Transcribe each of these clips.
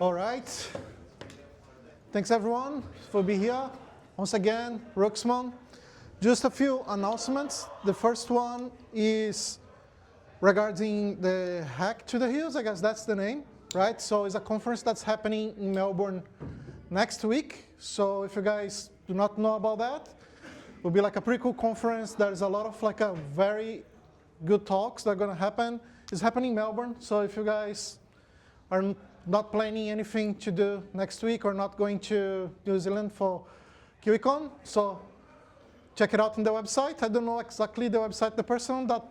All right. Thanks everyone for being here. Once again, Ruxmon. Just a few announcements. The first one is regarding the Hack to the Hills. I guess that's the name, right? So it's a conference that's happening in Melbourne next week. So if you guys do not know about that, it will be like a pretty cool conference. There's a lot of like a very good talks that are going to happen. It's happening in Melbourne. So if you guys are not planning anything to do next week or not going to New Zealand for KiwiCon, so check it out on the website. I don't know exactly the website. The person that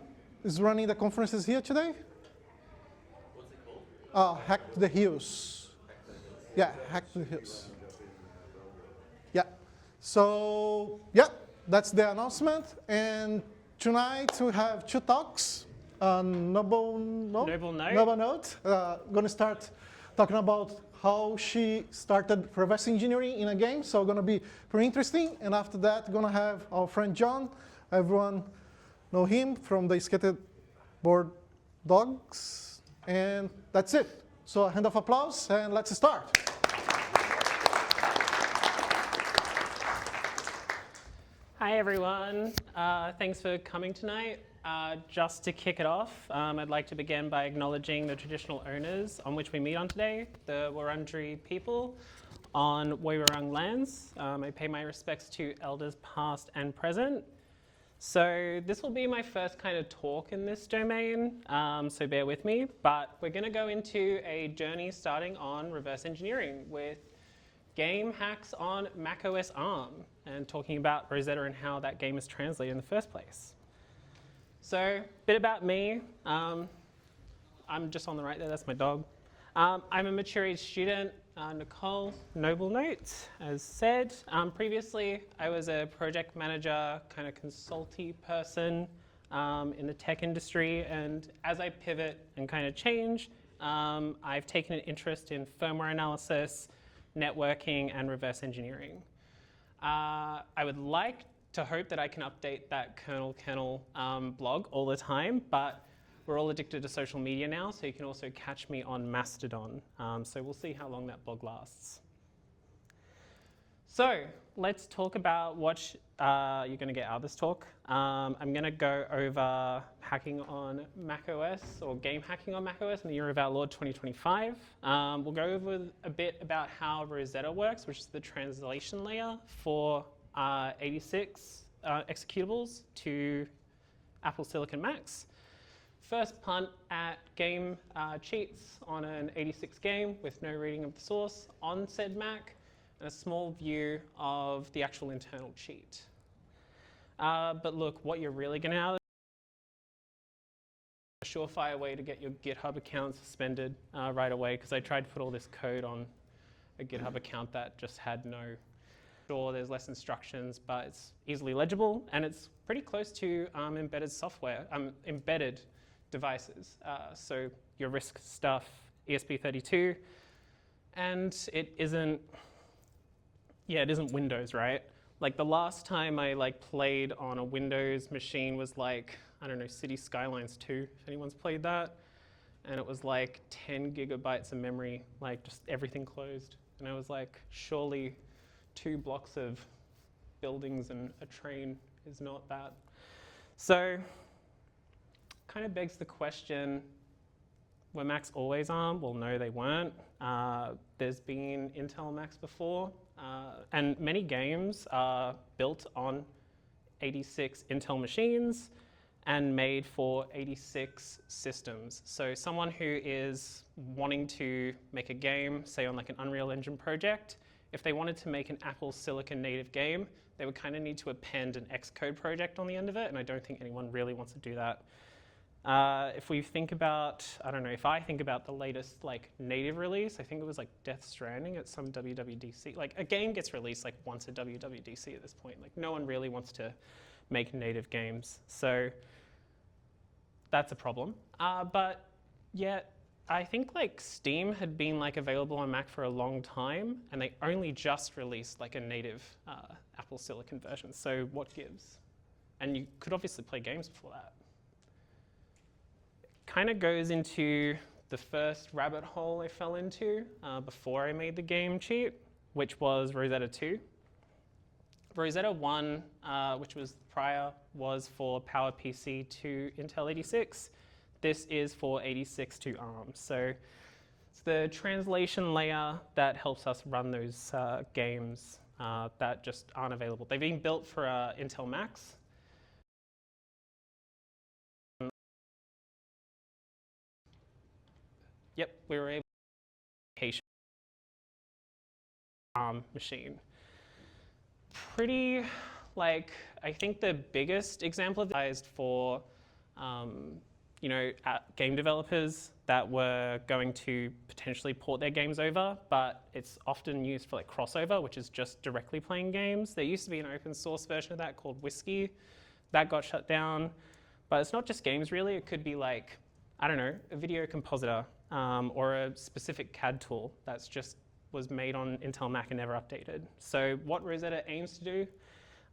is running the conference is here today. What's it called? Hack to the Hills. Yeah, Hack to the Hills. Yeah. So yeah, that's the announcement. And tonight we have two talks. Noblenote. Going to start talking about how she started reverse engineering in a game. So going to be pretty interesting. And after that, going to have our friend John. Everyone know him from the skateboard dogs. And that's it. So a hand of applause and let's start. Hi everyone. Thanks for coming tonight. Just to kick it off, I'd like to begin by acknowledging the traditional owners on which we meet on today, the Wurundjeri people on Woiwurrung lands. I pay my respects to elders past and present. So this will be my first kind of talk in this domain, so bear with me. But we're going to go into a journey starting on reverse engineering with game hacks on macOS ARM and talking about Rosetta and how that game is translated in the first place. So, a bit about me. I'm just on the right there, that's my dog. I'm a mature age student, Nicole, Noblenote, as said. Previously, I was a project manager, kind of consulty person in the tech industry. And as I pivot and kind of change, I've taken an interest in firmware analysis, networking, and reverse engineering. I would like to hope that I can update that kernel blog all the time, but we're all addicted to social media now, so you can also catch me on Mastodon. So we'll see how long that blog lasts. So let's talk about what you're going to get out of this talk. I'm going to go over hacking on macOS, or game hacking on macOS in the year of our Lord 2025. We'll go over a bit about how Rosetta works, which is the translation layer for 86 executables to Apple Silicon Macs. First punt at game cheats on an 86 game with no reading of the source on said Mac, and a small view of the actual internal cheat. But look, what you're really going to have is a surefire way to get your GitHub account suspended right away, because I tried to put all this code on a GitHub account that just had no. Sure, there's less instructions, but it's easily legible, and it's pretty close to embedded software, embedded devices. So your RISC stuff, ESP32, and it isn't Windows, right? Like the last time I played on a Windows machine was I don't know, City Skylines 2, if anyone's played that. And it was like 10 gigabytes of memory, just everything closed. And I was like, surely 2 blocks of buildings and a train is not that. So kind of begs the question, were Macs always ARM? Well, no, they weren't. There's been Intel Macs before, and many games are built on 86 Intel machines and made for 86 systems. So someone who is wanting to make a game, say on an Unreal Engine project, if they wanted to make an Apple Silicon native game, they would kind of need to append an Xcode project on the end of it, and I don't think anyone really wants to do that. If we think about, if I think about the latest native release, I think it was Death Stranding at some WWDC. A game gets released once at WWDC at this point. No one really wants to make native games, so that's a problem. But yet, I think Steam had been available on Mac for a long time, and they only just released a native Apple Silicon version. So what gives? And you could obviously play games before that. Kind of goes into the first rabbit hole I fell into before I made the game cheap, which was Rosetta 2. Rosetta 1, which was prior, was for PowerPC to Intel 86. This is for 86 to ARM. So it's the translation layer that helps us run those games that just aren't available. They've been built for Intel Macs. Yep, we were able to ARM machine. Pretty, like, I think the biggest example of this is for, you know, game developers that were going to potentially port their games over, but it's often used for like crossover, which is just directly playing games. There used to be an open source version of that called Whiskey. That got shut down. But it's not just games really, it could be like, I don't know, a video compositor or a specific CAD tool that's just was made on Intel Mac and never updated. So what Rosetta aims to do,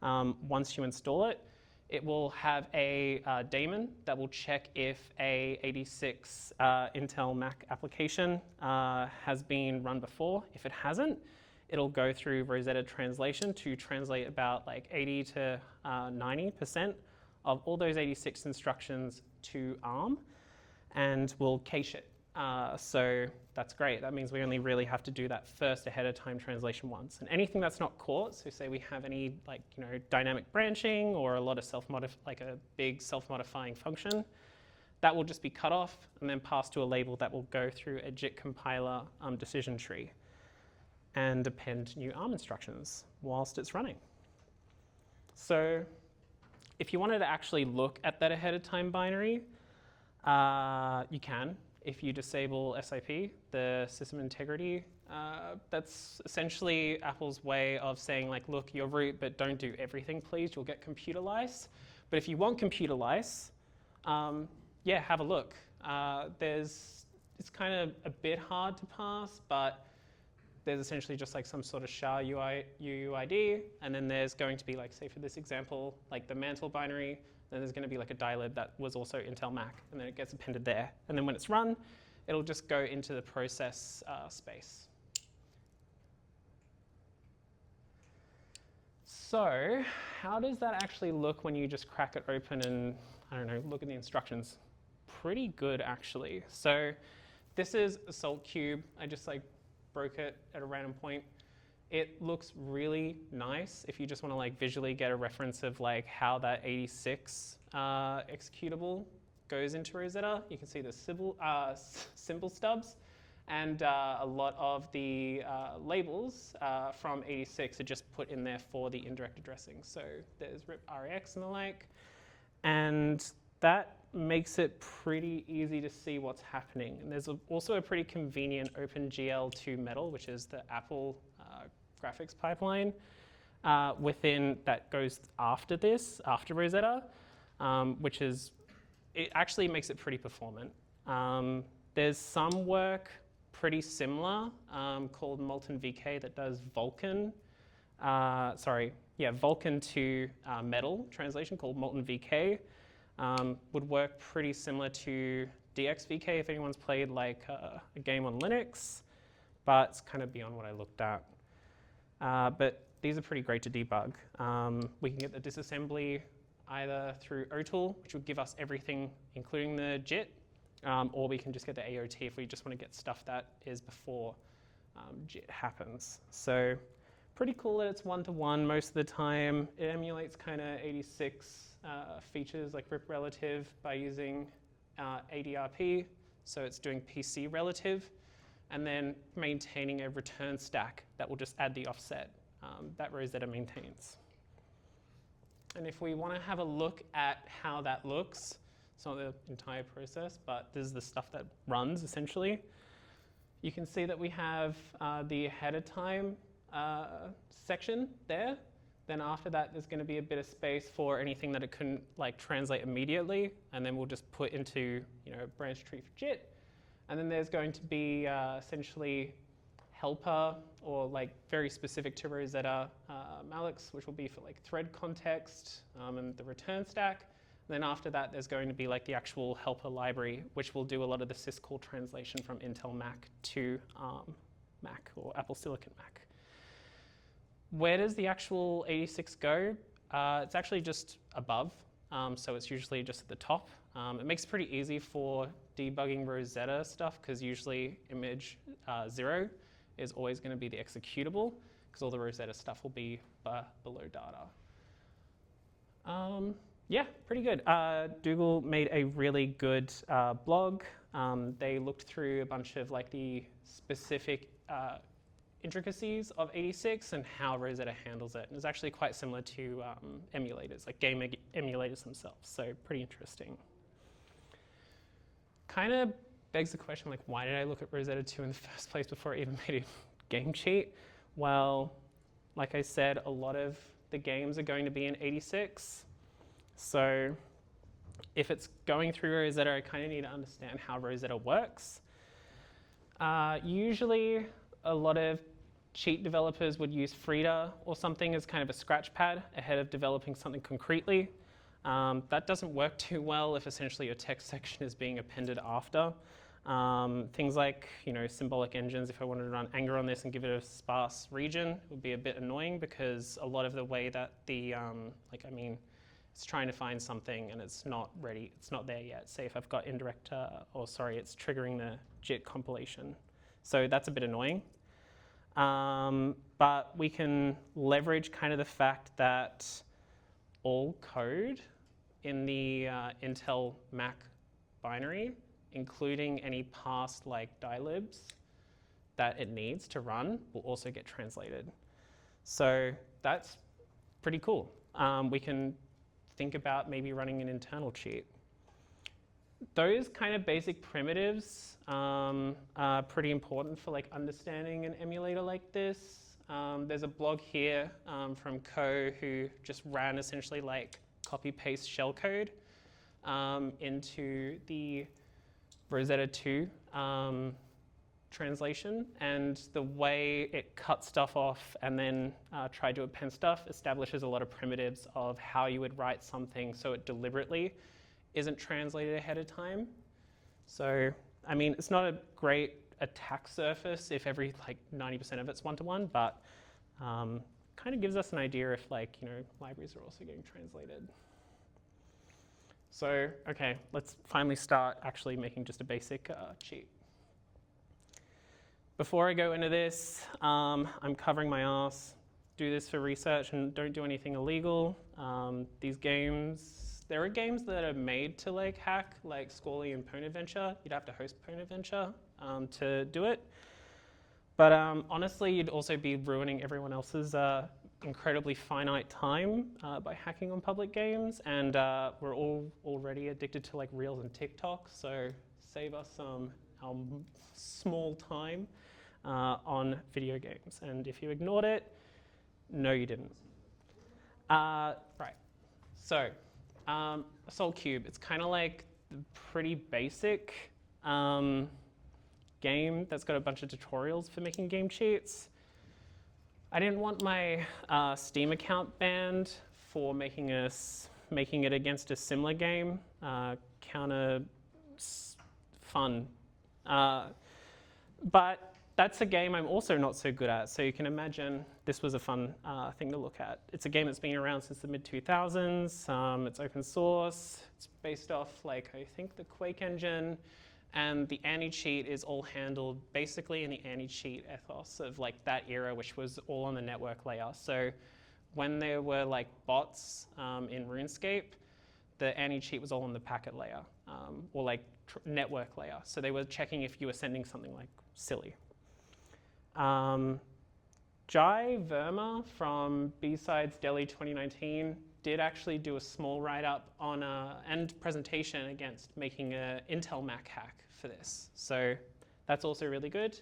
once you install it, it will have a daemon that will check if a 86 Intel Mac application has been run before. If it hasn't, it'll go through Rosetta translation to translate about like 80 to 90% of all those 86 instructions to ARM, and will cache it. So that's great. That means we only really have to do that first ahead of time translation once. And anything that's not caught, so say we have any like, you know, dynamic branching or a lot of like a big self-modifying function, that will just be cut off and then passed to a label that will go through a JIT compiler decision tree and append new ARM instructions whilst it's running. So if you wanted to actually look at that ahead of time binary, you can. If you disable SIP, the system integrity, that's essentially Apple's way of saying like, look, you're root, but don't do everything, please. You'll get computer lice. But if you want computer lice, yeah, have a look. It's kind of a bit hard to pass, but there's essentially just like some sort of SHA UUID, and then there's going to be like, say for this example, like the mantle binary. Then there's going to be like a dilib that was also Intel Mac, and then it gets appended there. And then when it's run, it'll just go into the process space. So how does that actually look when you just crack it open and, I don't know, look at the instructions? Pretty good, actually. So this is AssaultCube. I just like broke it at a random point. It looks really nice if you just want to like visually get a reference of like how that 86 executable goes into Rosetta. You can see the symbol stubs, and a lot of the labels from 86 are just put in there for the indirect addressing. So there's RIP REX and the like, and that makes it pretty easy to see what's happening. And there's also a pretty convenient OpenGL to Metal, which is the Apple graphics pipeline within that goes after this, after Rosetta, which is, it actually makes it pretty performant. There's some work pretty similar called Molten VK that does Vulkan, Vulkan to Metal translation called Molten VK. Would work pretty similar to DXVK if anyone's played like a game on Linux, but it's kind of beyond what I looked at. But these are pretty great to debug. We can get the disassembly either through OTool, which will give us everything, including the JIT, or we can just get the AOT if we just want to get stuff that is before JIT happens. So pretty cool that it's one-to-one most of the time. It emulates kind of 86 features like RIP relative by using ADRP, so it's doing PC relative, and then maintaining a return stack that will just add the offset that Rosetta maintains. And if we want to have a look at how that looks, it's not the entire process, but this is the stuff that runs essentially. You can see that we have the ahead of time section there. Then after that, there's going to be a bit of space for anything that it couldn't like translate immediately, and then we'll just put into branch tree for JIT. And then there's going to be essentially helper or like very specific to Rosetta mallocs, which will be for like thread context and the return stack. Then after that, there's going to be like the actual helper library, which will do a lot of the syscall translation from Intel Mac to Mac or Apple Silicon Mac. Where does the actual 86 go? It's actually just above, so it's usually just at the top. It makes it pretty easy for debugging Rosetta stuff, because usually image 0 is always going to be the executable, because all the Rosetta stuff will be below data. Yeah, pretty good. Dougal made a really good blog. They looked through a bunch of like the specific intricacies of 86 and how Rosetta handles it. And it's actually quite similar to emulators, like game emulators themselves. So pretty interesting. Kind of begs the question, like, why did I look at Rosetta 2 in the first place before I even made a game cheat? Well, like I said, a lot of the games are going to be in 86. So if it's going through Rosetta, I kind of need to understand how Rosetta works. Usually, a lot of cheat developers would use Frida or something as kind of a scratch pad ahead of developing something concretely. That doesn't work too well if essentially your text section is being appended after. Things like, symbolic engines, if I wanted to run anger on this and give it a sparse region, it would be a bit annoying, because a lot of the way that the, it's trying to find something and it's not ready, it's not there yet. Say if I've got indirect, it's triggering the JIT compilation. So that's a bit annoying. But we can leverage kind of the fact that all code in the Intel Mac binary, including any past like dilibs that it needs to run, will also get translated. So that's pretty cool. We can think about maybe running an internal cheat. Those kind of basic primitives are pretty important for like understanding an emulator like this. There's a blog here from Ko, who just ran essentially like copy-paste shellcode into the Rosetta 2 translation, and the way it cut stuff off and then tried to append stuff establishes a lot of primitives of how you would write something so it deliberately isn't translated ahead of time. So, I mean, it's not a great attack surface if every like 90% of it's one-to-one, but kind of gives us an idea if libraries are also getting translated. So, okay, let's finally start actually making just a basic cheat. Before I go into this, I'm covering my ass. Do this for research and don't do anything illegal. These games, there are games that are made to like hack, like Squally and Pwn Adventure. You'd have to host Pwn Adventure to do it. But honestly, you'd also be ruining everyone else's incredibly finite time by hacking on public games. And we're all already addicted to like Reels and TikTok, so save us our small time on video games. And if you ignored it, no, you didn't. Right. So, AssaultCube, it's kind of like the pretty basic game that's got a bunch of tutorials for making game cheats. I didn't want my Steam account banned for making it against a similar game, counter fun. But that's a game I'm also not so good at, so you can imagine this was a fun thing to look at. It's a game that's been around since the mid-2000s. It's open source. It's based off, I think, the Quake engine, and the anti-cheat is all handled basically in the anti-cheat ethos of that era, which was all on the network layer. So when there were bots in RuneScape, the anti-cheat was all on the packet layer or network layer. So they were checking if you were sending something silly. Jai Verma from B-Sides Delhi 2019 did actually do a small write-up on and presentation against making an Intel Mac hack for this. So that's also really good,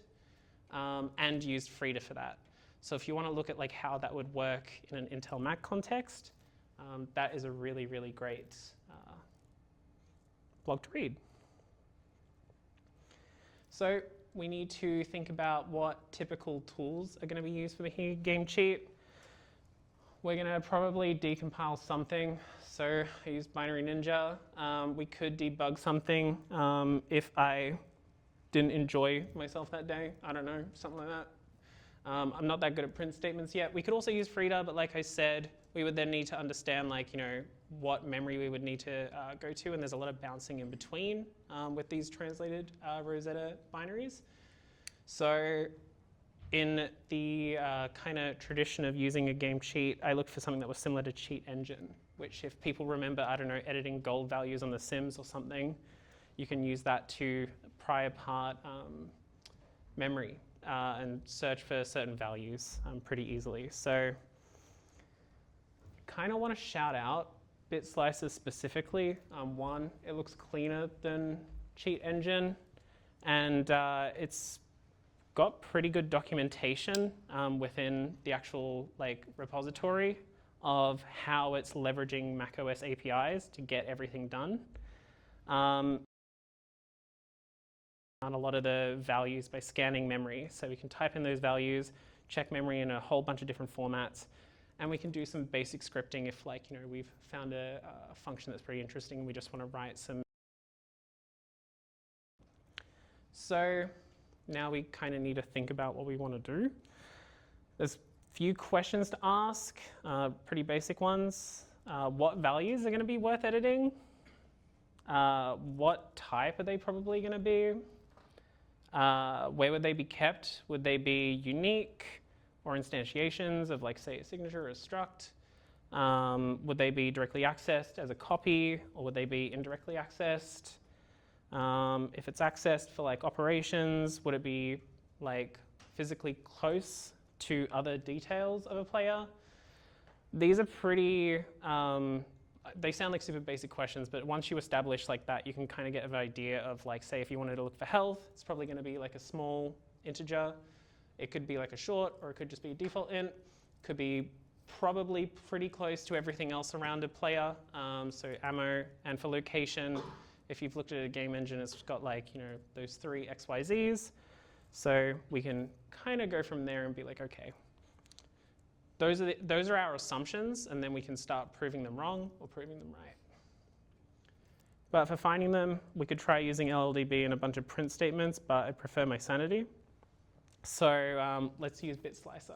and used Frida for that. So if you want to look at how that would work in an Intel Mac context, that is a really, really great blog to read. So we need to think about what typical tools are going to be used for making a game cheat. we're going to probably decompile something. So I use Binary Ninja. We could debug something if I didn't enjoy myself that day. I don't know, something like that. I'm not that good at print statements yet. We could also use Frida, but like I said, we would then need to understand, like, you know, what memory we would need to go to, and there's a lot of bouncing in between with these translated Rosetta binaries. So in the kind of tradition of using a game cheat, I looked for something that was similar to Cheat Engine, which if people remember, I don't know, editing gold values on The Sims or something, you can use that to pry apart memory and search for certain values pretty easily. So kind of want to shout out bit slices specifically. One, it looks cleaner than Cheat Engine, and it's got pretty good documentation within the actual repository of how it's leveraging macOS APIs to get everything done. And a lot of the values by scanning memory. So we can type in those values, check memory in a whole bunch of different formats, and we can do some basic scripting if, like, you know, we've found a function that's pretty interesting and we just want to write some. So now we kind of need to think about what we want to do. There's a few questions to ask, pretty basic ones. What values are going to be worth editing? What type are they probably going to be? Where would they be kept? Would they be unique or instantiations of, like, say, a signature or a struct? Would they be directly accessed as a copy, or would they be indirectly accessed? If it's accessed for, like, operations, would it be, like, physically close to other details of a player? These are pretty, they sound like super basic questions, but once you establish like that, you can kind of get an idea of, like, say if you wanted to look for health, it's probably going to be like a small integer. It could be like a short, or it could just be a default int. Could be probably pretty close to everything else around a player. So ammo, and for location, if you've looked at a game engine, it's got, like, you know, those 3 XYZs. So we can kind of go from there and be like, okay, those are our assumptions, and then we can start proving them wrong or proving them right. But for finding them, we could try using LLDB and a bunch of print statements, but I prefer my sanity. So let's use BitSlicer.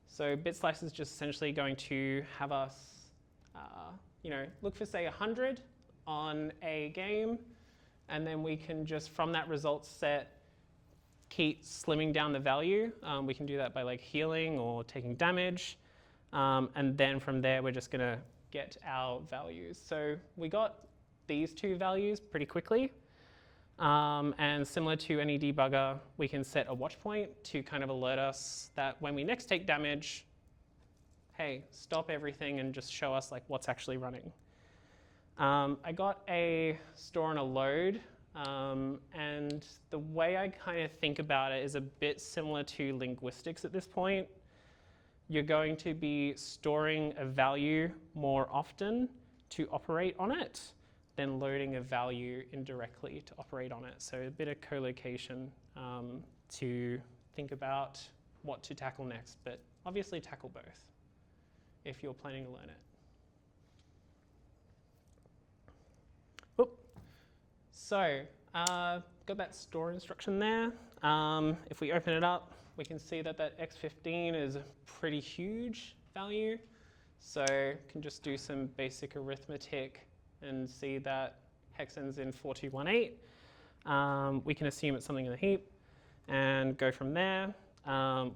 So BitSlicer is just essentially going to have us, you know, look for, say, 100 on a game, and then we can just, from that result set, keep slimming down the value. We can do that by, like, healing or taking damage. And then from there, we're just going to get our values. So we got these 2 values pretty quickly. And similar to any debugger, we can set a watch point to kind of alert us that when we next take damage, hey, stop everything and just show us, like, what's actually running. I got a store and a load. And the way I kind of think about it is a bit similar to linguistics at this point. You're going to be storing a value more often to operate on it than loading a value indirectly to operate on it. So a bit of co-location to think about what to tackle next, but obviously tackle both if you're planning to learn it. So got that store instruction there. If we open it up, we can see that that x15 is a pretty huge value. So can just do some basic arithmetic and see that hex ends in 4218. We can assume it's something in the heap and go from there.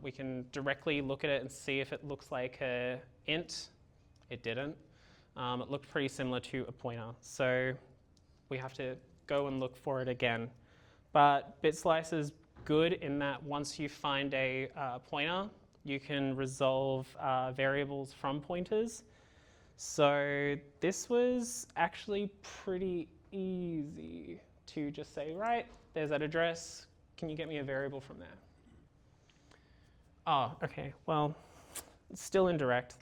We can directly look at it and see if it looks like an int. It didn't. It looked pretty similar to a pointer. So we have to go and look for it again. But BitSlice is good in that once you find a pointer, you can resolve variables from pointers. So this was actually pretty easy to just say, right, there's that address. Can you get me a variable from there? Oh, okay, well, it's still indirect.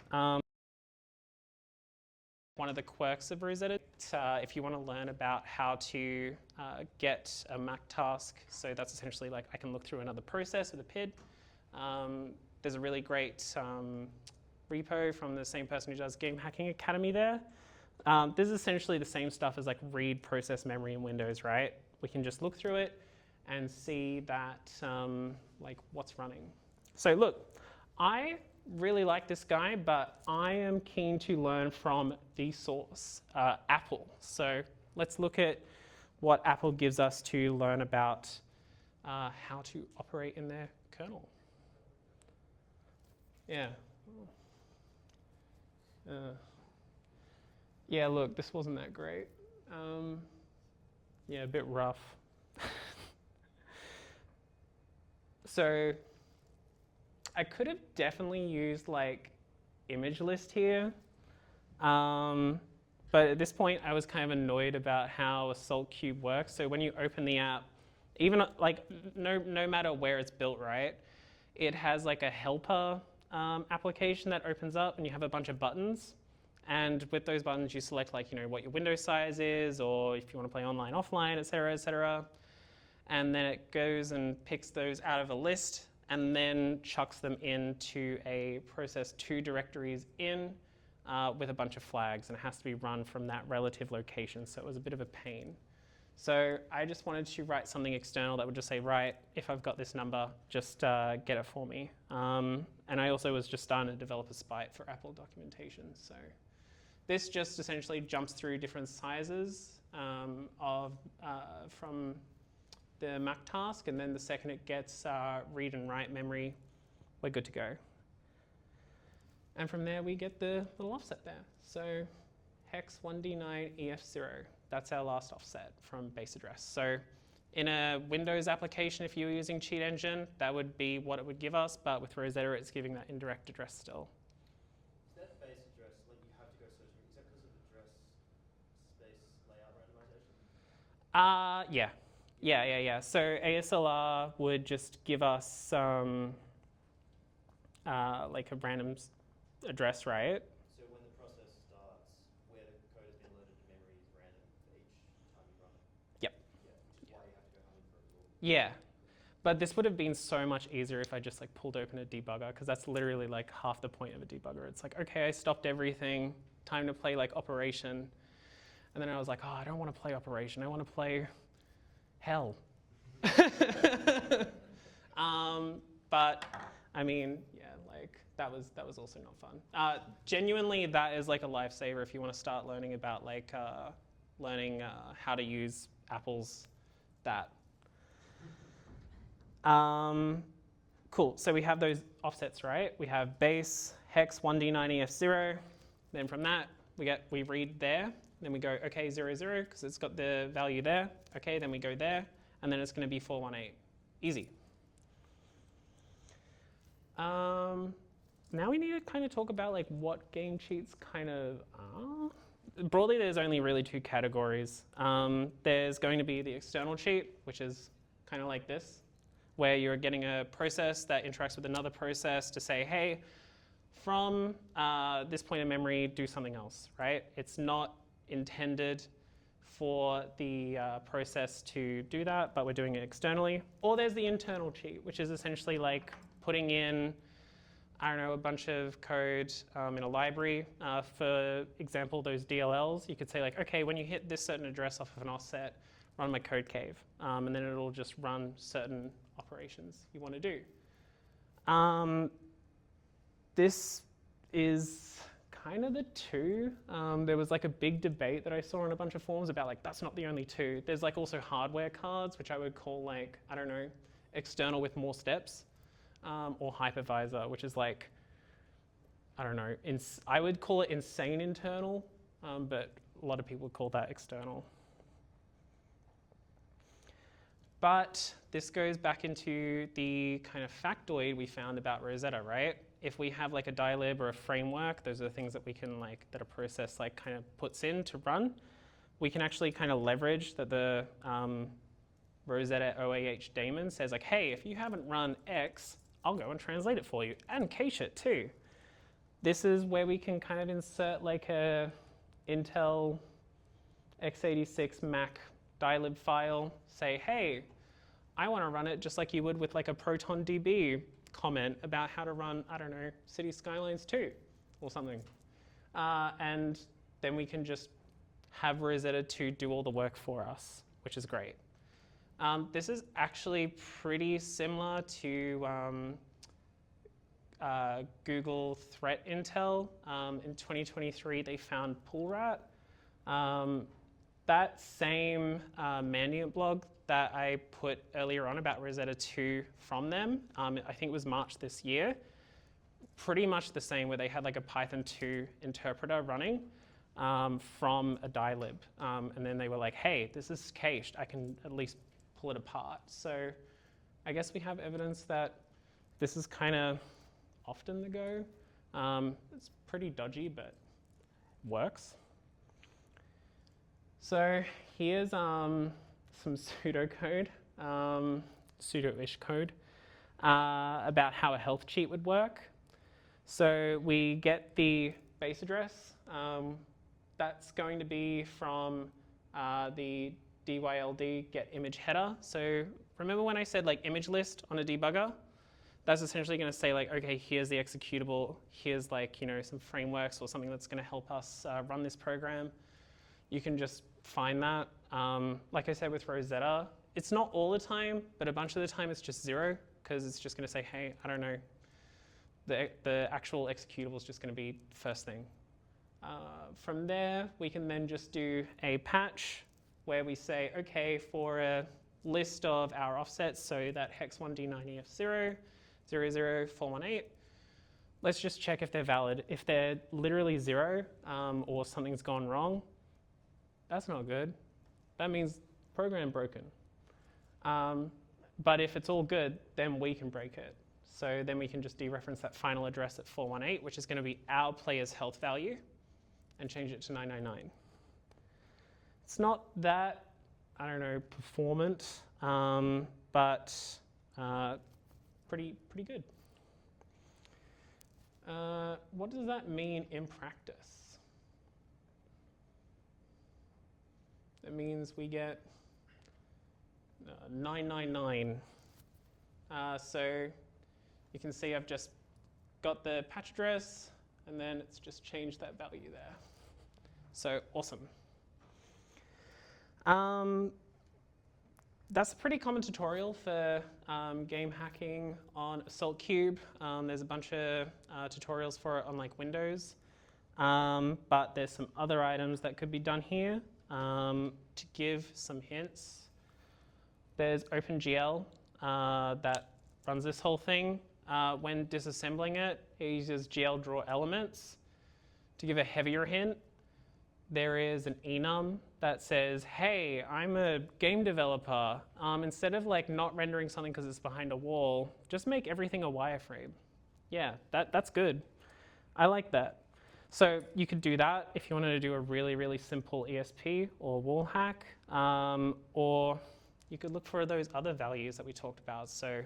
One of the quirks of Rosetta, if you want to learn about how to get a Mac task, so that's essentially like I can look through another process with a PID. There's a really great repo from the same person who does Game Hacking Academy there. This is essentially the same stuff as like read process memory in Windows, right? We can just look through it and see that like what's running. So look, I really like this guy, but I am keen to learn from the source, Apple. So let's look at what Apple gives us to learn about how to operate in their kernel. Yeah. Yeah, look, this wasn't that great. Yeah, a bit rough. So I could have definitely used like image list here. But at this point, I was kind of annoyed about how AssaultCube works. So when you open the app, even like no matter where it's built, right? It has like a helper application that opens up, and you have a bunch of buttons. And with those buttons, you select like what your window size is, or if you want to play online, offline, et cetera, et cetera. And then it goes and picks those out of a list, and then chucks them into a process2 directories in with a bunch of flags, and it has to be run from that relative location. So it was a bit of a pain. So I just wanted to write something external that would just say, right, if I've got this number, just get it for me. And I also was just starting to develop a spite for Apple documentation. So this just essentially jumps through different sizes from the Mac task, and then the second it gets read and write memory, we're good to go. And from there, we get the little offset there. So hex 1D9EF0. That's our last offset from base address. So in a Windows application, if you were using Cheat Engine, that would be what it would give us. But with Rosetta, it's giving that indirect address still. Is that base address, like you have to go search, is that because of address space layout randomization? Yeah. So ASLR would just give us like a random address, right? So when the process starts, where the code has been loaded to memory is random for each time you run it? Yep. Yeah, which is why you have to go hunting for it all. Yeah. But this would have been so much easier if I just like pulled open a debugger, because that's literally like half the point of a debugger. It's like, okay, I stopped everything, time to play like Operation. And then I was like, oh, I don't want to play Operation. I want to play hell. But I mean, yeah, like that was also not fun. Genuinely, that is like a lifesaver if you want to start learning about like learning how to use Apple's that. Cool. So we have those offsets, right? We have base hex 1D9EF0. Then from that, we read there. Then we go, okay, 0, 0, because it's got the value there. Okay, then we go there, and then it's going to be 418. Easy. Now we need to kind of talk about like what game cheats kind of are. Broadly, there's only really two categories. There's going to be the external cheat, which is kind of like this, where you're getting a process that interacts with another process to say, hey, from this point in memory, do something else, right? It's not intended for the process to do that, but we're doing it externally. Or there's the internal cheat, which is essentially like putting in, I don't know, a bunch of code in a library. For example, those DLLs, you could say like, okay, when you hit this certain address off of an offset, run my code cave, and then it'll just run certain operations you want to do. This is kind of the two. There was like a big debate that I saw on a bunch of forums about like, that's not the only two. There's like also hardware cards, which I would call like, I don't know, external with more steps, or hypervisor, which is like, I don't know, I would call it insane internal, but a lot of people call that external. But this goes back into the kind of factoid we found about Rosetta, right? If we have like a dilib or a framework, those are the things that we can like, that a process like kind of puts in to run. We can actually kind of leverage that the Rosetta OAH daemon says like, hey, if you haven't run X, I'll go and translate it for you and cache it too. This is where we can kind of insert like a Intel x86 Mac dilib file, say, hey, I want to run it just like you would with like a ProtonDB comment about how to run, I don't know, City Skylines 2. or something. And then we can just have Rosetta 2 do all the work for us, which is great. This is actually pretty similar to Google Threat Intel. In 2023, they found Pool Rat. That same Mandiant blog that I put earlier on about Rosetta 2 from them, I think it was March this year, pretty much the same, where they had like a Python 2 interpreter running from a dilib. And then they were like, hey, this is cached. I can at least pull it apart. So I guess we have evidence that this is kind of often the go. It's pretty dodgy, but works. So here's some pseudocode, pseudo-ish code, about how a health cheat would work. So we get the base address. That's going to be from the DYLD get image header. So remember when I said like image list on a debugger? That's essentially going to say like, okay, here's the executable. Here's like, you know, some frameworks or something that's going to help us run this program. You can just find that. Like I said with Rosetta, it's not all the time, but a bunch of the time it's just 0, because it's just going to say, hey, I don't know. The actual executable is just going to be first thing. From there, we can then just do a patch where we say, okay, for a list of our offsets, so that hex1d90f0, 00418, let's just check if they're valid. If they're literally 0 or something's gone wrong, that's not good. That means program broken. But if it's all good, then we can break it. So then we can just dereference that final address at 418, which is going to be our player's health value, and change it to 999. It's not that, I don't know, performant, but pretty good. What does that mean in practice? That means we get 999. So you can see I've just got the patch address, and then it's just changed that value there. So awesome. That's a pretty common tutorial for game hacking on AssaultCube. There's a bunch of tutorials for it on like Windows. But there's some other items that could be done here. To give some hints, there's OpenGL that runs this whole thing. When disassembling it, it uses GL draw elements. To give a heavier hint, there is an enum that says, hey, I'm a game developer. Instead of like not rendering something because it's behind a wall, just make everything a wireframe. Yeah, that's good. I like that. So you could do that if you wanted to do a really, really simple ESP or wall hack. Or you could look for those other values that we talked about. So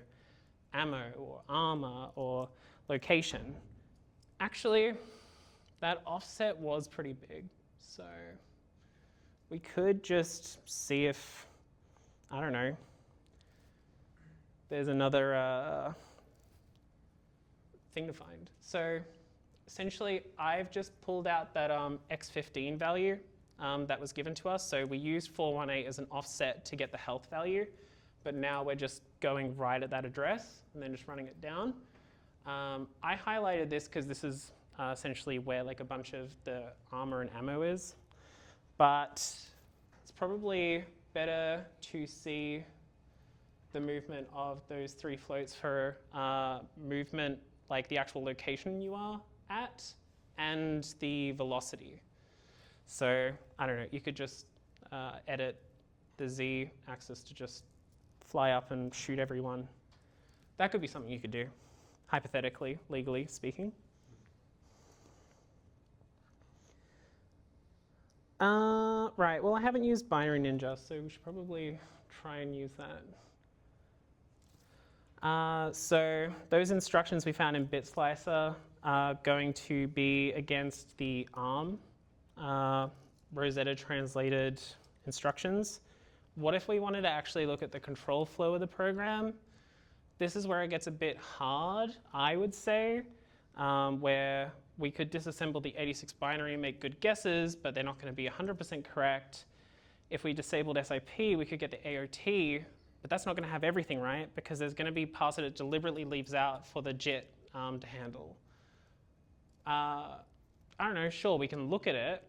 ammo or armor or location. Actually, that offset was pretty big. So we could just see if, I don't know, there's another thing to find. So essentially, I've just pulled out that X15 value that was given to us. So we used 418 as an offset to get the health value, but now we're just going right at that address and then just running it down. I highlighted this because this is essentially where like a bunch of the armor and ammo is, but it's probably better to see the movement of those 3 floats for movement, like the actual location you are at, and the velocity. So I don't know, you could just edit the Z axis to just fly up and shoot everyone. That could be something you could do, hypothetically, legally speaking. Right, well I haven't used Binary Ninja, so we should probably try and use that. So those instructions we found in BitSlicer are going to be against the ARM Rosetta translated instructions. What if we wanted to actually look at the control flow of the program? This is where it gets a bit hard, I would say, where we could disassemble the 86 binary and make good guesses, but they're not going to be 100% correct. If we disabled SIP, we could get the AOT, but that's not going to have everything, right? Because there's going to be parts that it deliberately leaves out for the JIT to handle. I don't know, sure, we can look at it,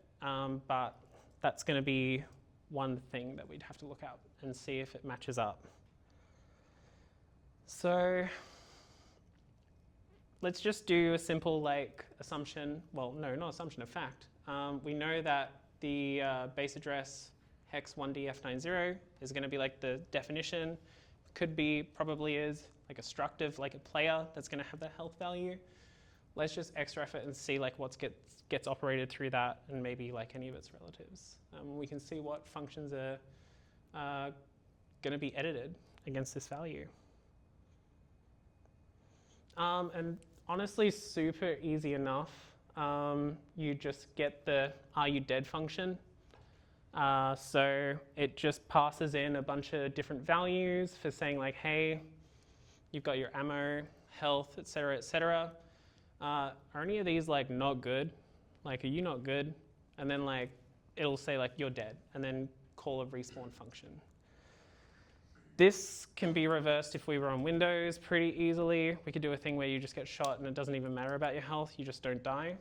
but that's going to be one thing that we'd have to look at and see if it matches up. So let's just do a simple assumption. Well, no, not assumption, a fact. We know that the base address hex 1DF90 is going to be like the definition. Could be, probably is, like a structive, like a player that's going to have the health value. Let's just extraf it and see like what gets operated through that, and maybe like any of its relatives. We can see what functions are going to be edited against this value. And honestly, super easy enough. You just get the are you dead function. So it just passes in a bunch of different values for saying like, hey, you've got your ammo, health, et cetera, et cetera. Are any of these like not good? Like, are you not good? And then like, it'll say like, you're dead, and then call a respawn function. This can be reversed if we were on Windows pretty easily. We could do a thing where you just get shot and it doesn't even matter about your health, you just don't die.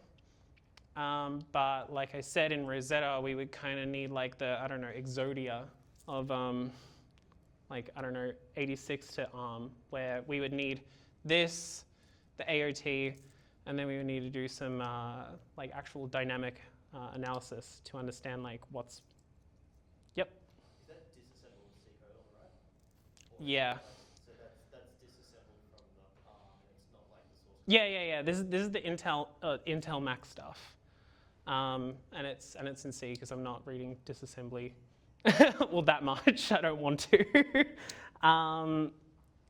But like I said, in Rosetta, we would kind of need like the, I don't know, Exodia of like, I don't know, 86 to ARM, where we would need this, the AOT, and then we would need to do some like actual dynamic analysis to understand like what's, yep. Is that disassembled C code, all right? Or yeah. So that's disassembled from the ARM, it's not like the source code? Yeah. This is the Intel Mac stuff. And it's in C because I'm not reading disassembly well that much. I don't want to.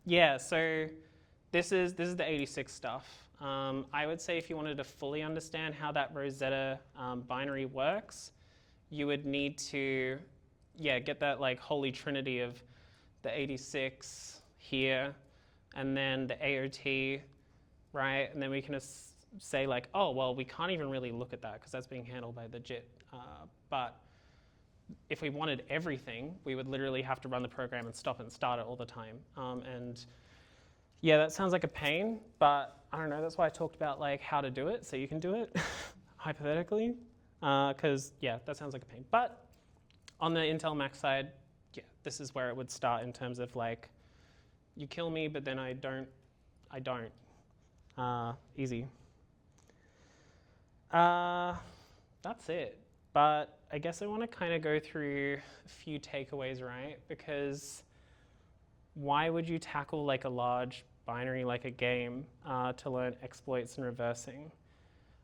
Yeah, so this is the 86 stuff. I would say if you wanted to fully understand how that Rosetta binary works, you would need to get that like holy trinity of the 86 here, and then the AOT, right? And then we can say like, oh, well, we can't even really look at that because that's being handled by the JIT. But if we wanted everything, we would literally have to run the program and stop and start it all the time. And yeah, that sounds like a pain, but I don't know, that's why I talked about like how to do it, so you can do it, hypothetically, because yeah, that sounds like a pain. But on the Intel Mac side, yeah, this is where it would start in terms of like, you kill me, but then I don't. Easy. That's it. But I guess I want to kind of go through a few takeaways, right? Because why would you tackle like a large binary like a game to learn exploits and reversing?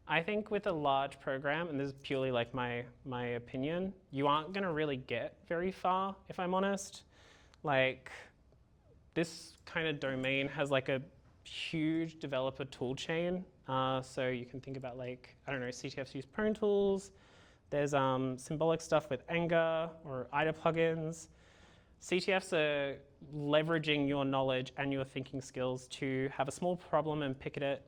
I think with a large program, and this is purely like my opinion, you aren't going to really get very far, if I'm honest. Like, this kind of domain has like a huge developer tool chain. So you can think about like, I don't know, CTFs use Prone tools. There's symbolic stuff with Anger or IDA plugins. CTFs are leveraging your knowledge and your thinking skills to have a small problem and pick at it,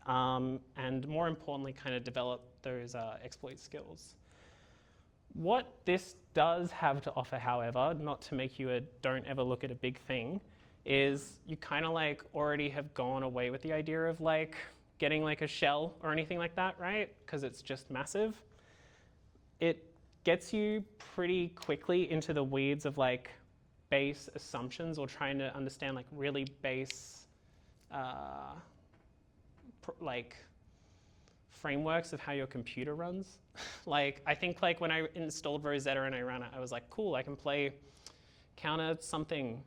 and more importantly, kind of develop those exploit skills. What this does have to offer, however, not to make you a don't ever look at a big thing, is you kind of like already have gone away with the idea of like getting like a shell or anything like that, right? Because it's just massive. It gets you pretty quickly into the weeds of like base assumptions, or trying to understand like really base like frameworks of how your computer runs. Like, I think like when I installed Rosetta and I ran it, I was like, cool, I can play counter something.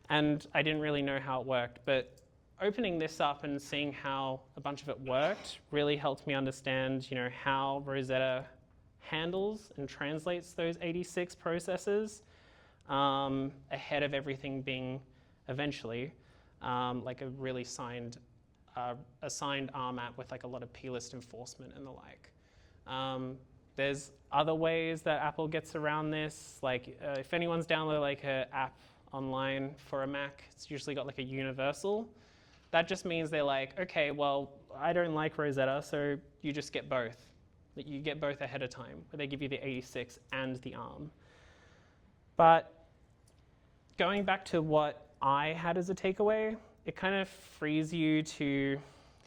And I didn't really know how it worked, but opening this up and seeing how a bunch of it worked really helped me understand, you know, how Rosetta handles and translates those 86 processes ahead of everything being eventually like a really assigned RMAP with like a lot of plist enforcement and the like. There's other ways that Apple gets around this. Like if anyone's downloaded like an app online for a Mac, it's usually got like a universal that just means they're like, okay, well, I don't like Rosetta, so you just get both. You get both ahead of time, where they give you the 86 and the ARM. But going back to what I had as a takeaway, it kind of frees you to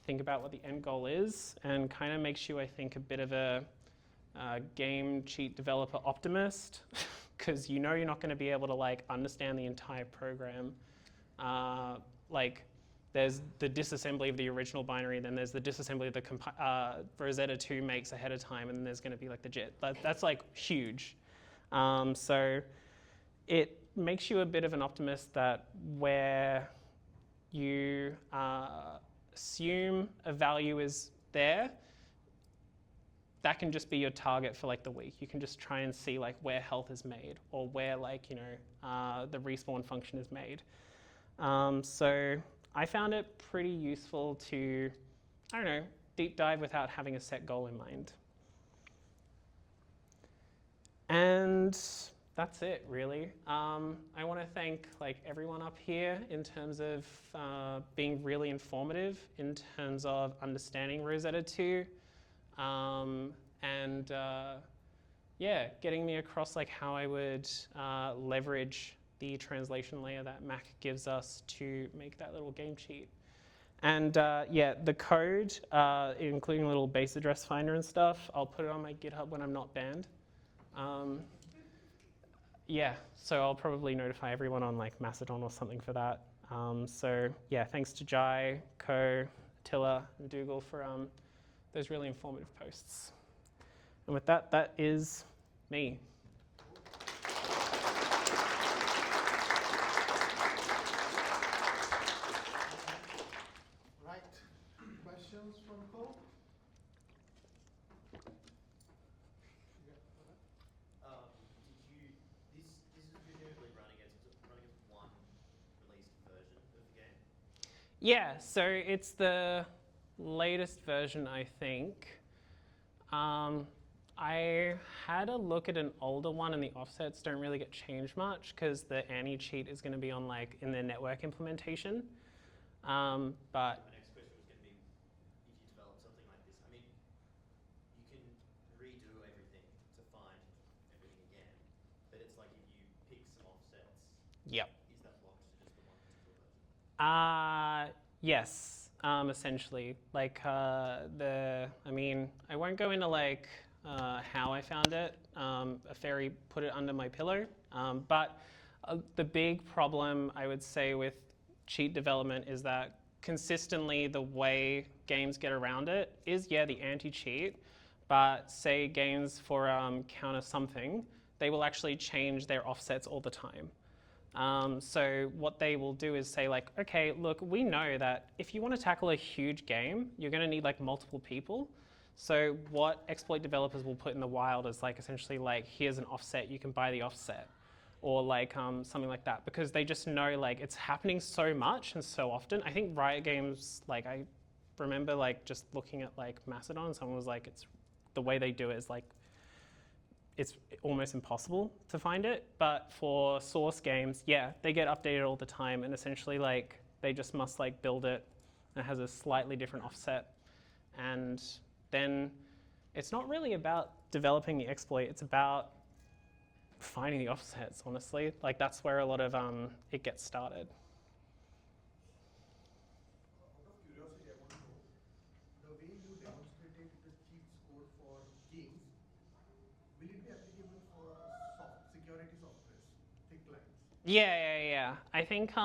think about what the end goal is and kind of makes you, I think, a bit of a game cheat developer optimist, because you know you're not going to be able to like understand the entire program. Like there's the disassembly of the original binary, then there's the disassembly of the Rosetta 2 makes ahead of time, and then there's going to be like the JIT. That's like huge. So it makes you a bit of an optimist that where you assume a value is there, that can just be your target for like the week. You can just try and see like where health is made, or where like, you know, the respawn function is made. So I found it pretty useful to, I don't know, deep dive without having a set goal in mind. And that's it, really. I want to thank like everyone up here in terms of being really informative in terms of understanding Rosetta 2, and yeah, getting me across like how I would leverage the translation layer that Mac gives us to make that little game cheat. And yeah, the code, including a little base address finder and stuff, I'll put it on my GitHub when I'm not banned. Yeah, so I'll probably notify everyone on like Mastodon or something for that. So yeah, thanks to Jai, Ko, Attila, and Dougal for those really informative posts. And with that, that is me. Right. Questions from Nicole? This is presumably running as one released version of the game? Yeah, so it's the latest version, I think. I had a look at an older one, and the offsets don't really get changed much because the anti-cheat is going to be on like in their network implementation. But My next question was going to be, if you develop something like this, I mean, you can redo everything to find everything again, but it's like if you pick some offsets, yep. is that locked to just the one particular version? Yes, essentially. Like I mean, I won't go into like how I found it. A fairy put it under my pillow. But the big problem I would say with cheat development is that consistently the way games get around it is, yeah, the anti-cheat, but say games for counter something, they will actually change their offsets all the time. So what they will do is say like, okay, look, we know that if you want to tackle a huge game, you're going to need like multiple people. So what exploit developers will put in the wild is like essentially like, here's an offset, you can buy the offset, or like something like that, because they just know like it's happening so much and so often. I think Riot Games, like I remember like just looking at like Mastodon, someone was like, it's the way they do it is like, it's almost impossible to find it. But for source games, yeah, they get updated all the time, and essentially like they just must like build it, and it has a slightly different offset. And then it's not really about developing the exploit, it's about finding the offsets, honestly. Like that's where a lot of it gets started. Out of curiosity, I want to know, the way you demonstrated the cheat code for games, will it be applicable for security softwares, thick lines? Yeah. I think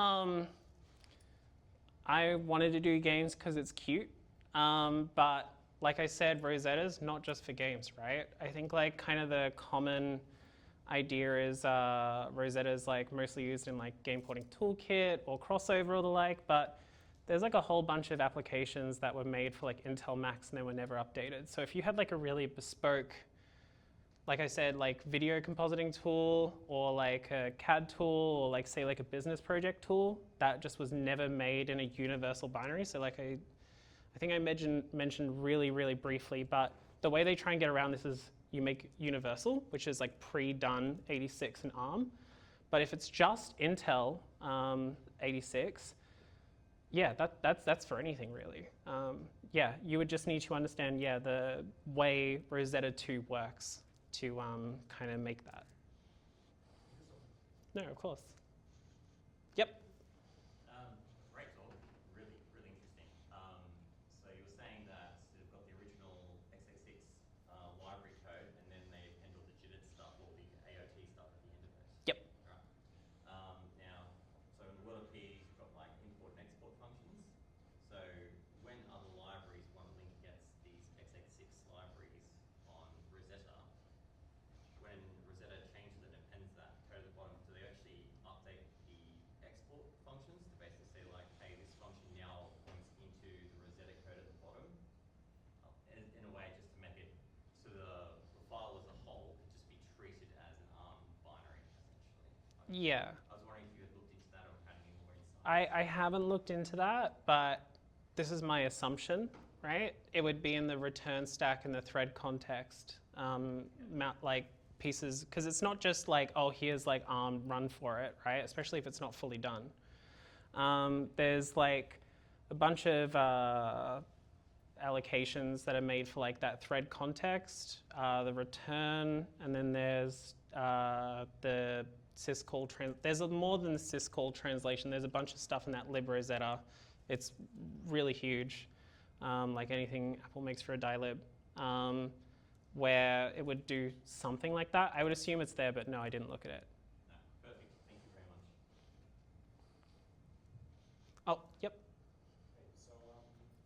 I wanted to do games because it's cute, but like I said, Rosetta's not just for games, right? I think like kind of the common idea is Rosetta's like mostly used in like game porting toolkit or crossover or the like, but there's like a whole bunch of applications that were made for like Intel Macs and they were never updated. So if you had like a really bespoke, like I said, like video compositing tool or like a CAD tool or like say like a business project tool that just was never made in a universal binary. So like I think I mentioned really briefly, but the way they try and get around this is you make universal, which is like pre-done 86 and ARM. But if it's just Intel 86, Yeah, that's for anything really. Yeah, you would just need to understand, yeah, the way Rosetta 2 works to kind of make that. No, of course. Yep. Great talk. Really, really interesting. So you were saying that they've got the original x86 library code, and then they append all the JIT stuff, all the AOT stuff at the end of it. Yep. Right. Now, so in WordPs, you've got like import and export functions. So when other libraries want to link against these x86 libraries on Rosetta, when Rosetta changes it and appends that code at the bottom, do they actually update the export functions to basically say like, hey, this function now points into the Rosetta code at the bottom, in a way just to make it so the file as a whole could just be treated as an ARM binary, essentially. Yeah. I was wondering if you had looked into that or had any more insight. I haven't looked into that, but this is my assumption, right? It would be in the return stack and the thread context, like pieces, because it's not just like, oh, here's like ARM, run for it, right? Especially if it's not fully done. There's like a bunch of allocations that are made for like that thread context, the return, and then there's the syscall. There's more than the syscall translation. There's a bunch of stuff in that librosetta. It's really huge, like anything Apple makes for a dilib, where it would do something like that. I would assume it's there, but no, I didn't look at it. No, perfect. Thank you very much. Oh, yep. Hey, so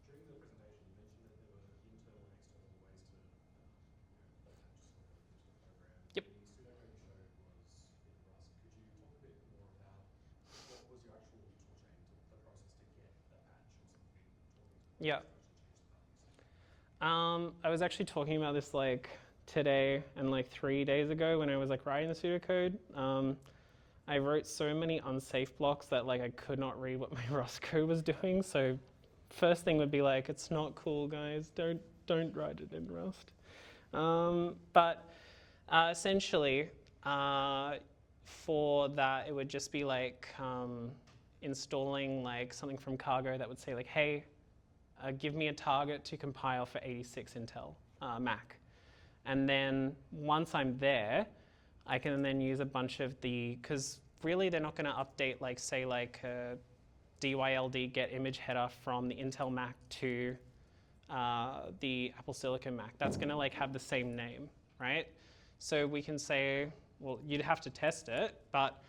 during the presentation, you mentioned that there were internal and external ways to attach software into the program. Yep. The pseudocode you showed was in Rust. Could you talk a bit more about what was your actual toolchain, the process to get a patch or something, talking to Yeah. to change the values? I was actually talking about this like today and like 3 days ago when I was like writing the pseudocode. I wrote so many unsafe blocks that like I could not read what my Rust code was doing. So first thing would be like, it's not cool, guys. Don't write it in Rust. But essentially, for that, it would just be like installing like something from Cargo that would say like, hey, give me a target to compile for 86 Intel Mac. And then once I'm there, I can then use a bunch of because really they're not going to update like say like DYLD get image header from the Intel Mac to the Apple Silicon Mac. That's going to like have the same name, right? So we can say, well, you'd have to test it, but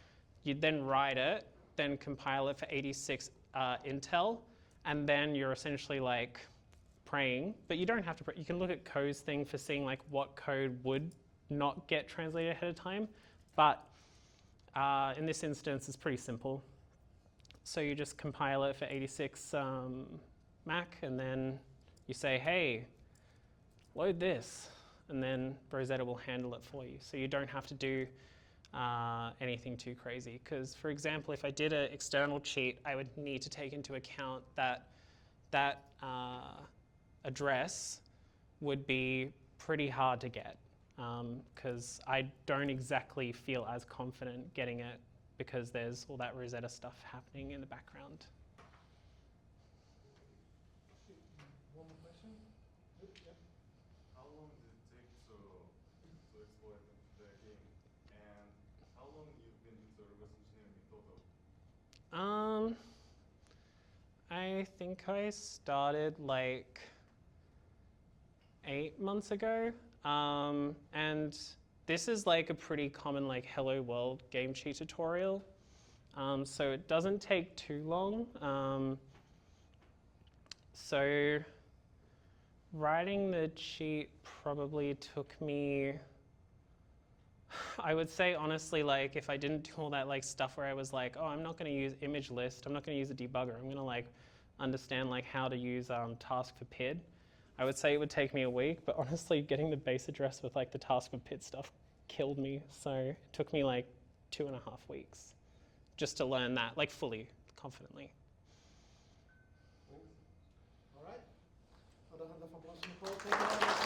you'd then write it, then compile it for 86 Intel, and then you're essentially like praying, but you don't have to pray. You can look at Code's thing for seeing like what code would not get translated ahead of time, but in this instance, it's pretty simple. So you just compile it for 86 Mac, and then you say, hey, load this, and then Rosetta will handle it for you. So you don't have to do anything too crazy. Because, for example, if I did an external cheat, I would need to take into account that that address would be pretty hard to get. Because I don't exactly feel as confident getting it because there's all that Rosetta stuff happening in the background. One more question? Yep. How long did it take to exploit the game, and how long you've been into reverse engineering in total? I think I started like 8 months ago, and this is like a pretty common like Hello World game cheat tutorial, so it doesn't take too long. So writing the cheat probably took me, I would say honestly, like if I didn't do all that like stuff where I was like, oh, I'm not going to use image list, I'm not going to use a debugger, I'm going to like understand like how to use task for PID. I would say it would take me a week, but honestly, getting the base address with like the task for PID stuff killed me. So it took me like 2.5 weeks just to learn that like fully, confidently. All right. Another round of applause for Nicole. Thank you very much.